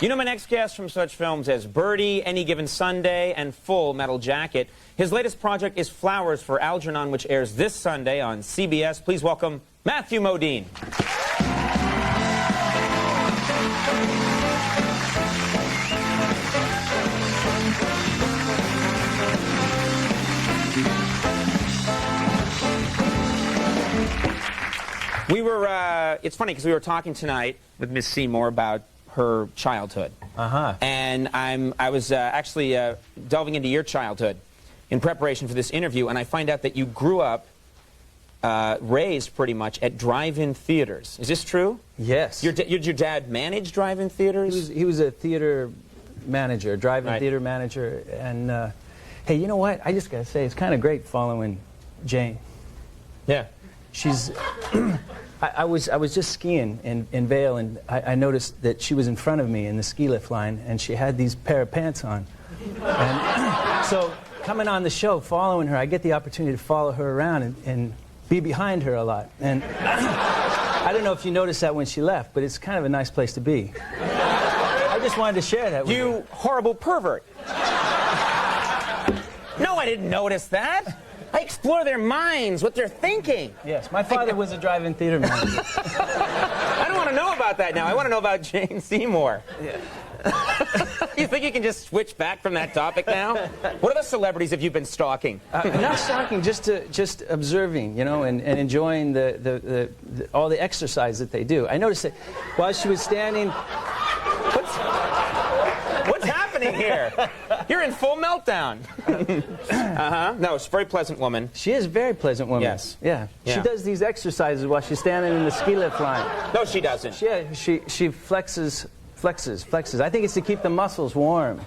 You know my next guest from such films as Birdie, Any Given Sunday, and Full Metal Jacket. His latest project is Flowers for Algernon, which airs this Sunday on CBS. Please welcome Matthew Modine. It's funny because we were talking tonight with Miss Seymour about her childhood. And I was actually delving into your childhood in preparation for this interview, and I find out that you grew up raised pretty much at drive-in theaters. Is this true? Yes. Your dad manage drive-in theaters? He was a theater manager, drive-in theater manager, and hey, you know what? I just gotta say, it's kind of great following Jane. Yeah. She's. I was just skiing in Vail, and I noticed that she was in front of me in the ski lift line, and she had these pair of pants on. And so coming on the show, following her, I get the opportunity to follow her around and be behind her a lot. And I don't know if you noticed that when she left, but it's kind of a nice place to be. I just wanted to share that with you. You horrible pervert. No, I didn't notice that. I explore their minds, what they're thinking. Yes, my father was a drive-in theater manager. I don't want to know about that now. I want to know about Jane Seymour. Yeah. You think you can just switch back from that topic now? What other celebrities have you been stalking? Not stalking, just observing, you know, and enjoying all the exercise that they do. I noticed that while she was standing... What's happening here? You're in full meltdown. No, she's a very pleasant woman. She is a very pleasant woman. Yes. Yeah. She does these exercises while she's standing in the ski lift line. No, she doesn't. Yeah, she flexes. I think it's to keep the muscles warm.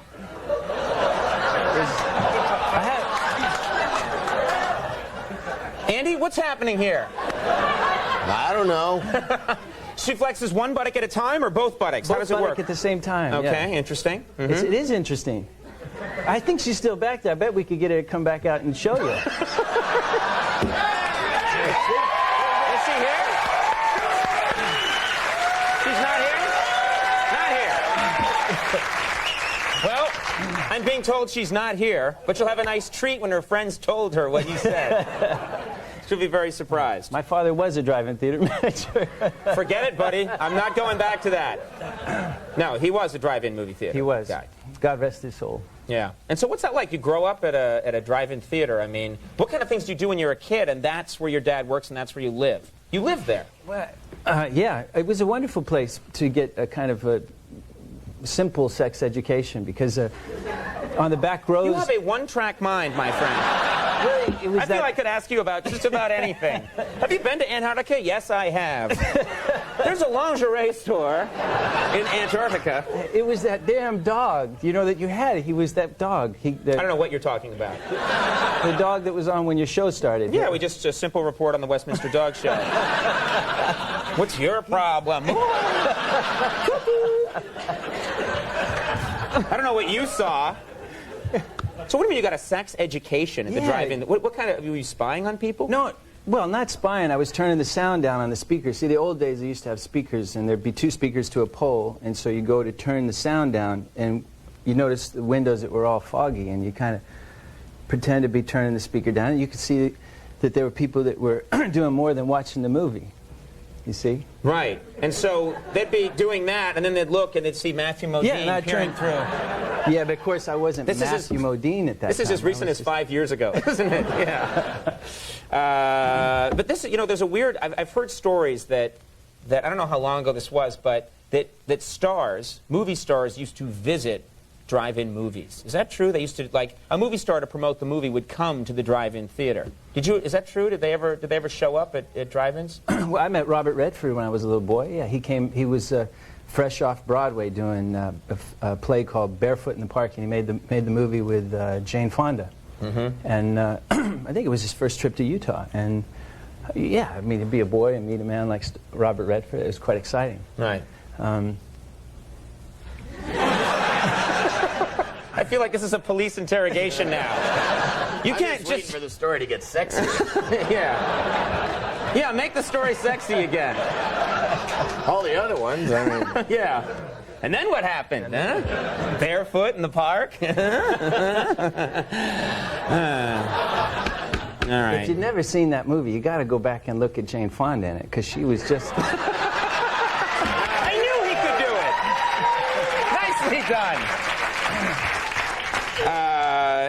Andy, what's happening here? I don't know. She flexes one buttock at a time or both buttocks? How does it work? At the same time. Okay, interesting. It is interesting. I think she's still back there. I bet we could get her to come back out and show you. Is she here? She's not here? Not here. Well, I'm being told she's not here, but she'll have a nice treat when her friends told her what you said. She'll be very surprised. My father was a drive-in theater manager. Forget it, buddy. I'm not going back to that. No, he was a drive-in movie theater. He was. Guy. God rest his soul. Yeah. And so what's that like? You grow up at a drive-in theater. I mean, what kind of things do you do when you're a kid, and that's where your dad works, and that's where you live? You live there. Well, yeah. It was a wonderful place to get a kind of a simple sex education, because on the back rows... You have a one-track mind, my friend. Really, it was I feel I could ask you about just about anything. Have you been to Antarctica? Yes, I have. There's a lingerie store in Antarctica. It was that damn dog, you know, that you had. He was that dog. I don't know what you're talking about. The dog that was on when your show started. Yeah, we just a simple report on the Westminster Dog Show. What's your problem? I don't know what you saw. So what do you mean you got a sex education at the drive-in? What kind of, were you spying on people? No, well, not spying. I was turning the sound down on the speakers. See, the old days they used to have speakers, and there'd be two speakers to a pole, and so you go to turn the sound down, and you notice the windows that were all foggy, and you kind of pretend to be turning the speaker down, and you could see that there were people that were doing more than watching the movie. You see? Right. And so they'd be doing that, and then they'd look and they'd see Matthew Modine peering through. Yeah, but of course I wasn't Matthew Modine at that time. This is as recent as 5 years ago, isn't it? Yeah. But this, you know, there's a weird... I've heard stories that I don't know how long ago this was, but that stars, movie stars, used to visit drive-in movies. Is that true? They used to, like, a movie star to promote the movie would come to the drive-in theater. Is that true? Did they ever show up at drive-ins? Well, I met Robert Redford when I was a little boy. Yeah, he came. He was fresh off Broadway doing a play called Barefoot in the Park, and he made the movie with Jane Fonda. And I think it was his first trip to Utah. And yeah, I mean, to be a boy and meet a man like Robert Redford, it was quite exciting. Right. I feel like this is a police interrogation now. You can't just waiting for the story to get sexy. Yeah, make the story sexy again. All the other ones, I mean... Yeah. And then what happened? Huh? Barefoot in the park? All right. If you've never seen that movie, you got to go back and look at Jane Fonda in it, because she was just... I knew he could do it. Nicely done.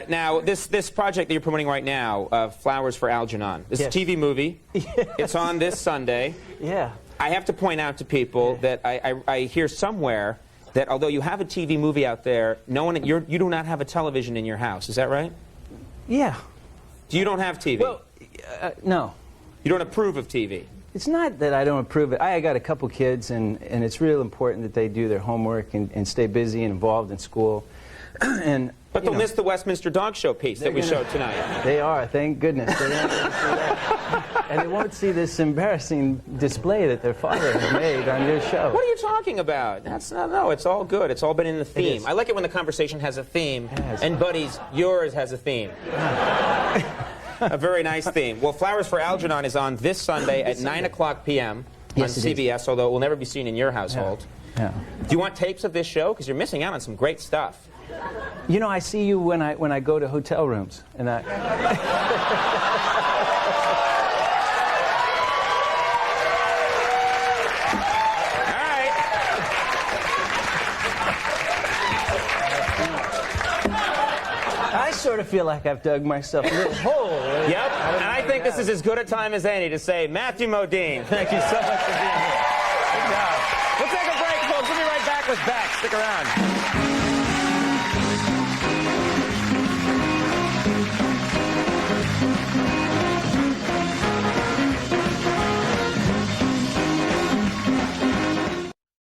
Now, this project that you're promoting right now, Flowers for Algernon, this is a TV movie. Yes. It's on this Sunday. Yeah. I have to point out to people that I hear somewhere that although you have a TV movie out there, you do not have a television in your house. Is that right? Yeah. You don't have TV? Well, no. You don't approve of TV? It's not that I don't approve it. I got a couple kids, and it's real important that they do their homework and stay busy and involved in school. But they'll miss the Westminster Dog Show piece that we showed tonight. They are, thank goodness. They're not going to see that. And they won't see this embarrassing display that their father has made on your show. What are you talking about? No, it's all good. It's all been in the theme. I like it when the conversation has a theme, and Buddy's, yours has a theme. A very nice theme. Well, Flowers for Algernon is on this Sunday at 9 o'clock p.m. on CBS, although it will never be seen in your household. Yeah. Do you want tapes of this show? Because you're missing out on some great stuff. You know, I see you when I go to hotel rooms, and I... I sort of feel like I've dug myself a little hole. Yep, and I think this is as good a time as any to say, Matthew Modine, thank you so much for being here. Good job. We'll take a break, folks. We'll be right back with Beck. Stick around.